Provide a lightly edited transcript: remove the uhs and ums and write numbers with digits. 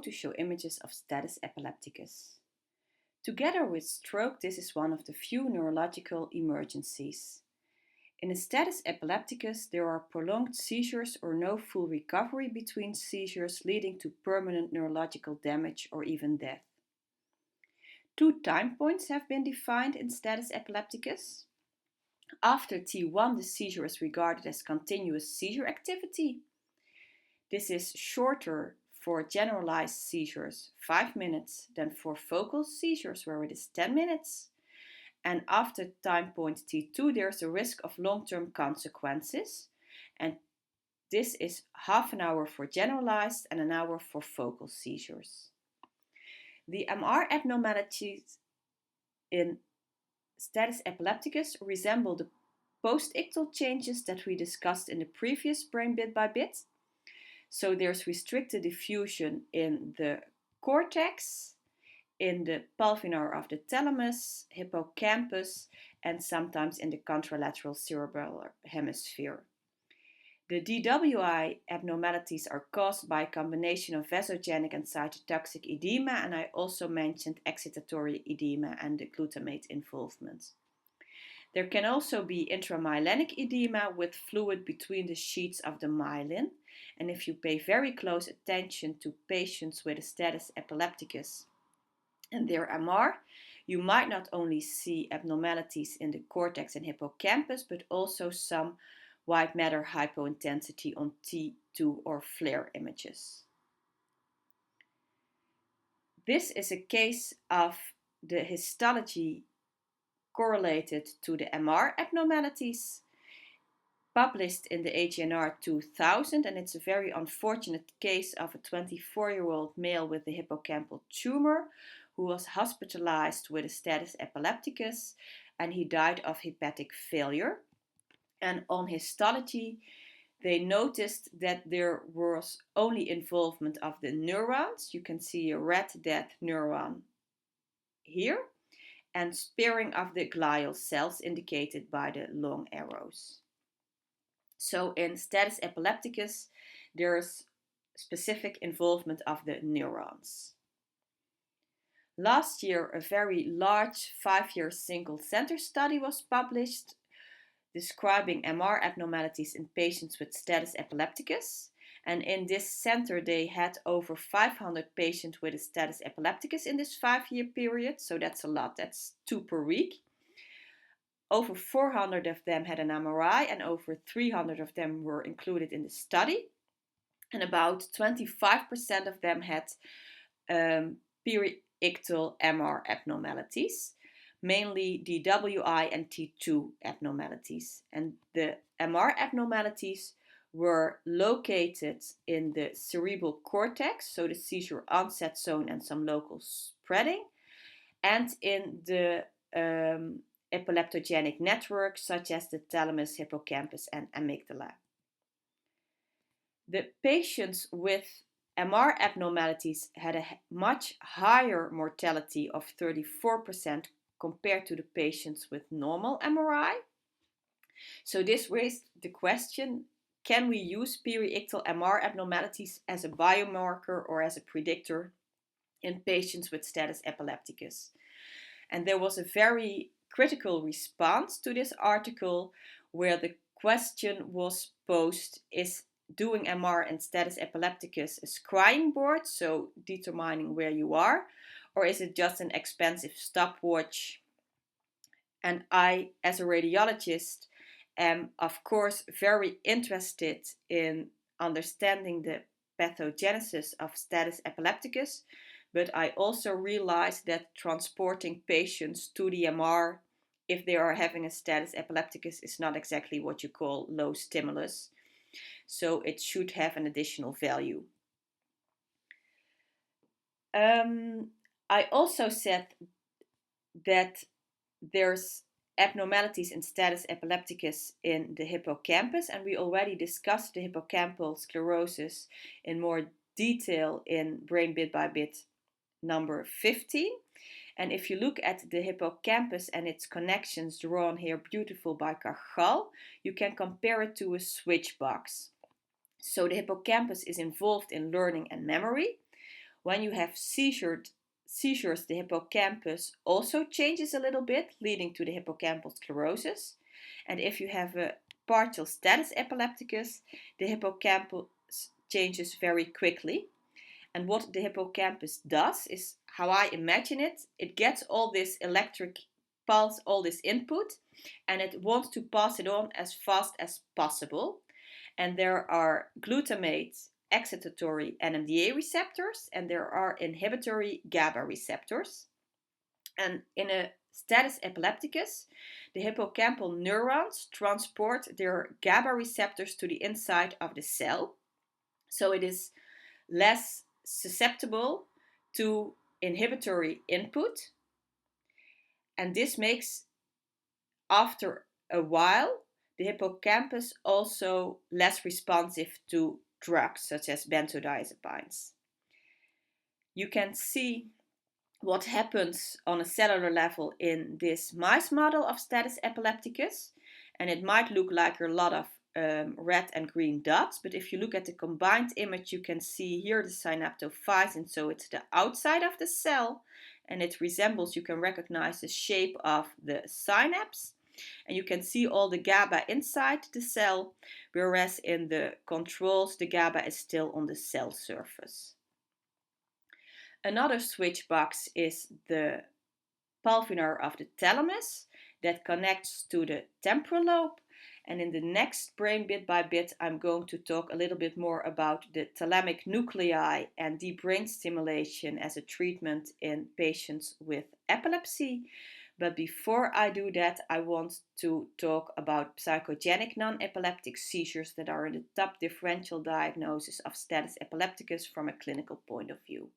to show images of status epilepticus. Together with stroke, this is one of the few neurological emergencies. In a status epilepticus, there are prolonged seizures or no full recovery between seizures, leading to permanent neurological damage or even death. 2 time points have been defined in status epilepticus. After T1, the seizure is regarded as continuous seizure activity. This is shorter for generalized seizures, 5 minutes, than for focal seizures, where it is 10 minutes. And after time point T2, there's a risk of long-term consequences. And this is half an hour for generalized and an hour for focal seizures. The MR abnormalities in status epilepticus resemble the post-ictal changes that we discussed in the previous brain bit by bit. So there's restricted diffusion in the cortex, in the pulvinar of the thalamus, hippocampus, and sometimes in the contralateral cerebral hemisphere. The DWI abnormalities are caused by a combination of vasogenic and cytotoxic edema, and I also mentioned excitatory edema and the glutamate involvement. There can also be intramyelinic edema with fluid between the sheets of the myelin. And if you pay very close attention to patients with a status epilepticus and their MR, you might not only see abnormalities in the cortex and hippocampus, but also some white matter hypointensity on T2 or FLAIR images. This is a case of the histology correlated to the MR abnormalities, published in the AGNR 2000, and it's a very unfortunate case of a 24-year-old male with a hippocampal tumor who was hospitalized with a status epilepticus, and he died of hepatic failure. And on histology, they noticed that there was only involvement of the neurons. You can see a red dead neuron here, and sparing of the glial cells indicated by the long arrows. So in status epilepticus, there is specific involvement of the neurons. Last year, a very large 5-year single center study was published describing MR abnormalities in patients with status epilepticus. And in this center, they had over 500 patients with a status epilepticus in this 5-year period. So that's a lot, that's 2 per week. Over 400 of them had an MRI and over 300 of them were included in the study. And about 25% of them had peri-ictal MR abnormalities, mainly DWI and T2 abnormalities. And the MR abnormalities were located in the cerebral cortex, so the seizure onset zone and some local spreading, and in the epileptogenic network, such as the thalamus, hippocampus, and amygdala. The patients with MR abnormalities had a much higher mortality of 34% compared to the patients with normal MRI. So this raised the question, can we use peri-ictal MR abnormalities as a biomarker or as a predictor in patients with status epilepticus? And there was a very critical response to this article where the question was posed, is doing MR and status epilepticus a scrying board, so determining where you are, or is it just an expensive stopwatch? And I, as a radiologist, am of course very interested in understanding the pathogenesis of status epilepticus, but I also realize that transporting patients to the MR if they are having a status epilepticus is not exactly what you call low stimulus. So it should have an additional value. I also said that there's abnormalities in status epilepticus in the hippocampus, and we already discussed the hippocampal sclerosis in more detail in Brain Bit by Bit number 15. And if you look at the hippocampus and its connections drawn here beautiful by Cargal, you can compare it to a switch box. So the hippocampus is involved in learning and memory, When you have seizures, the hippocampus also changes a little bit, leading to the hippocampal sclerosis. And if you have a partial status epilepticus, the hippocampus changes very quickly. And what the hippocampus does is, how I imagine it, it gets all this electric pulse, all this input, and it wants to pass it on as fast as possible. And there are glutamate excitatory NMDA receptors, and there are inhibitory GABA receptors. And in a status epilepticus, the hippocampal neurons transport their GABA receptors to the inside of the cell. So it is less susceptible to inhibitory input. And this makes, after a while, the hippocampus also less responsive to drugs such as benzodiazepines. You can see what happens on a cellular level in this mice model of status epilepticus, and it might look like a lot of red and green dots, but if you look at the combined image, you can see here the synaptophysin, so it's the outside of the cell, and it resembles, you can recognize the shape of the synapse, and you can see all the GABA inside the cell, whereas in the controls the GABA is still on the cell surface. Another switch box is the pulvinar of the thalamus that connects to the temporal lobe. And in the next brain bit by bit, I'm going to talk a little bit more about the thalamic nuclei and deep brain stimulation as a treatment in patients with epilepsy. But before I do that, I want to talk about psychogenic non-epileptic seizures that are in the top differential diagnosis of status epilepticus from a clinical point of view.